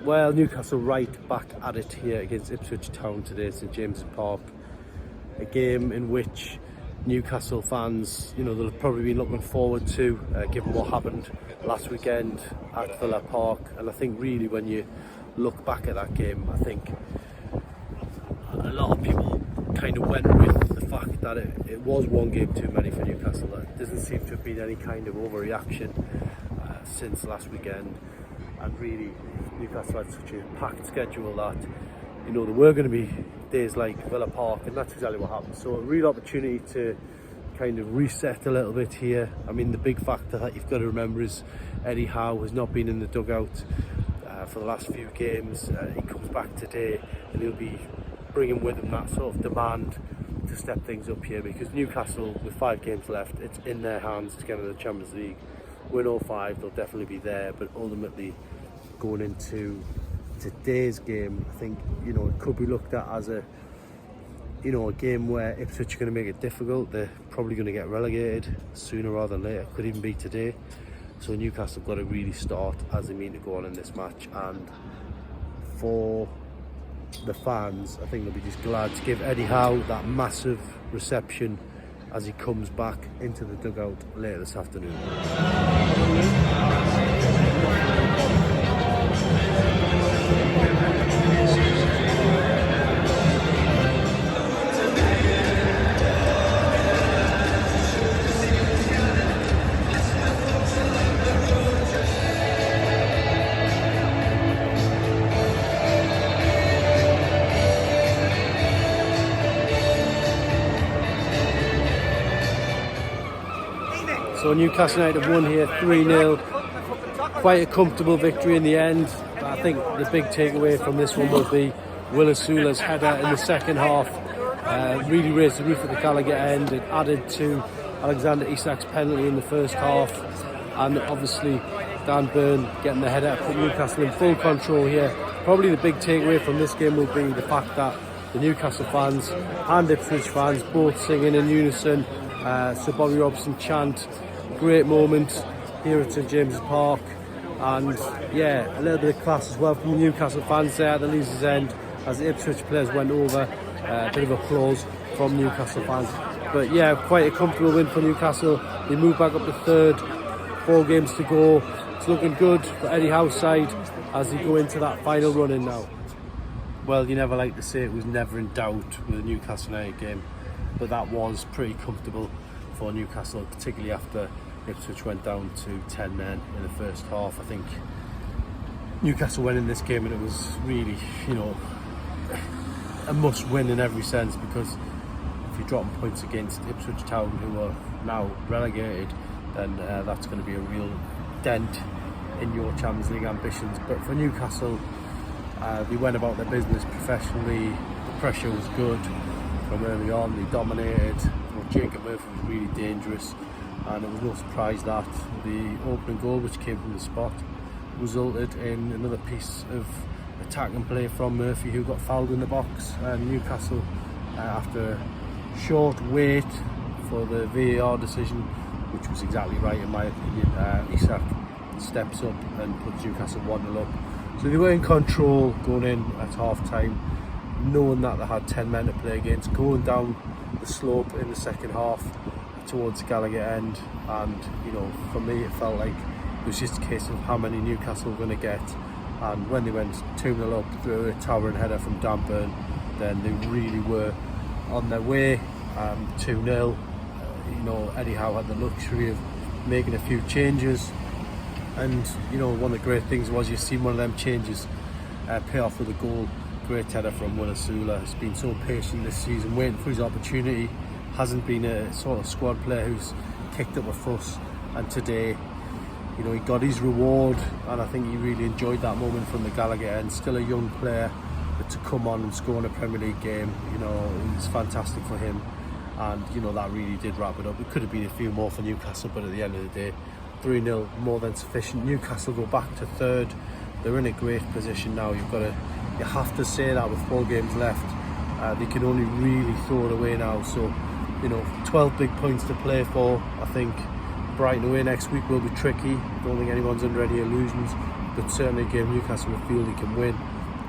Well, Newcastle right back at it here against Ipswich Town today, St James's Park. A game in which Newcastle fans, they'll have probably been looking forward to, given what happened last weekend at Villa Park. And I think really when you look back at that game, I think a lot of people kind of went with the fact that it was one game too many for Newcastle. There doesn't seem to have been any kind of overreaction since last weekend. And really, Newcastle had such a packed schedule that, there were going to be days like Villa Park, and that's exactly what happened. So a real opportunity to kind of reset a little bit here. I mean, the big factor that you've got to remember is Eddie Howe has not been in the dugout for the last few games. He comes back today and he'll be bringing with him that sort of demand to step things up here, because Newcastle, with 5 games left, it's in their hands to get into the Champions League. Win all 5, they'll definitely be there, but ultimately going into today's game, I think it could be looked at as a game where Ipswich are going to make it difficult. They're probably going to get relegated sooner rather than later. Could even be today. So Newcastle have got to really start as they mean to go on in this match. And for the fans, I think they'll be just glad to give Eddie Howe that massive reception as he comes back into the dugout later this afternoon. So Newcastle United have won here 3-0. Quite a comfortable victory in the end. But I think the big takeaway from this one will be Willisula's header in the second half. Really raised the roof at the Gallagher end. It added to Alexander Isak's penalty in the first half. And obviously Dan Burn getting the header, put Newcastle in full control here. Probably the big takeaway from this game will be the fact that the Newcastle fans and Ipswich fans both singing in unison. Sir Bobby Robson chant. Great moment here at St James's Park, and yeah, a little bit of class as well from the Newcastle fans there at the Leeds' end as the Ipswich players went over. A bit of applause from Newcastle fans, but yeah, quite a comfortable win for Newcastle. They move back up to 3rd, 4 games to go. It's looking good for Eddie Howe's side as they go into that final run in now. Well, you never like to say it was never in doubt with the Newcastle United game, but that was pretty comfortable for Newcastle, particularly after Ipswich went down to 10 men in the first half. I think Newcastle went in this game and it was really, a must win in every sense, because if you're dropping points against Ipswich Town, who are now relegated, then that's going to be a real dent in your Champions League ambitions. But for Newcastle, they went about their business professionally. The pressure was good from early on. They dominated. Jacob Murphy was really dangerous, and it was no surprise that the opening goal, which came from the spot, resulted in another piece of attacking play from Murphy, who got fouled in the box. And Newcastle, after a short wait for the VAR decision, which was exactly right in my opinion, Isak steps up and puts Newcastle 1-0 up. So they were in control going in at half time, knowing that they had 10 men to play against, going down the slope in the second half towards Gallagher end. And for me it felt like it was just a case of how many Newcastle were going to get, and when they went 2-0 up through a towering header from Dan Burn, then they really were on their way. 2-0, Eddie Howe had the luxury of making a few changes, and one of the great things was you've seen one of them changes pay off with a goal. Great header from Willisula. He's been so patient this season, waiting for his opportunity. Hasn't been a sort of squad player who's kicked up a fuss, and today, he got his reward, and I think he really enjoyed that moment from the Gallagher end. Still a young player, but to come on and score in a Premier League game, it's fantastic for him, and that really did wrap it up. It could have been a few more for Newcastle, but at the end of the day, 3-0 more than sufficient. Newcastle go back to 3rd. They're in a great position now. You have to say that with 4 games left, they can only really throw it away now. So 12 big points to play for. I think Brighton away next week will be tricky. Don't think anyone's under any illusions. but certainly a game Newcastle will feel they can win.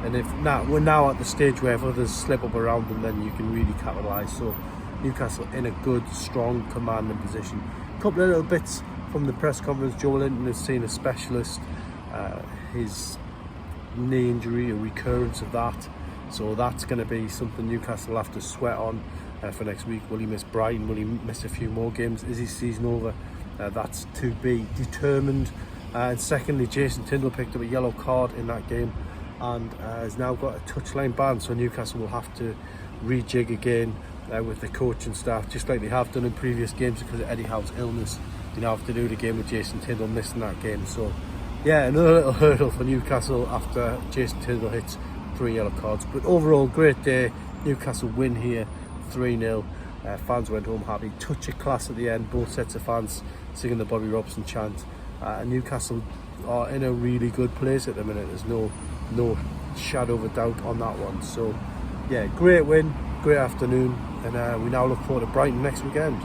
And if not, we're now at the stage where if others slip up around them, then you can really capitalise. So Newcastle in a good, strong, commanding position. A couple of little bits from the press conference. Joe Linton has seen a specialist. His knee injury, a recurrence of that. So that's going to be something Newcastle will have to sweat on for next week. Will he miss Brighton? Will he miss a few more games? Is his season over? That's to be determined. And secondly, Jason Tindall picked up a yellow card in that game and has now got a touchline ban, so Newcastle will have to rejig again with the coach and staff, just like they have done in previous games because of Eddie Howe's illness. You now have to do it again with Jason Tindall missing that game. So yeah, another little hurdle for Newcastle after Jason Tindall hits 3 yellow cards. But overall, great day. Newcastle win here, 3-0. Fans went home happy. Touch of class at the end. Both sets of fans singing the Bobby Robson chant. Newcastle are in a really good place at the minute. There's no shadow of a doubt on that one. So yeah, great win, great afternoon, and we now look forward to Brighton next weekend.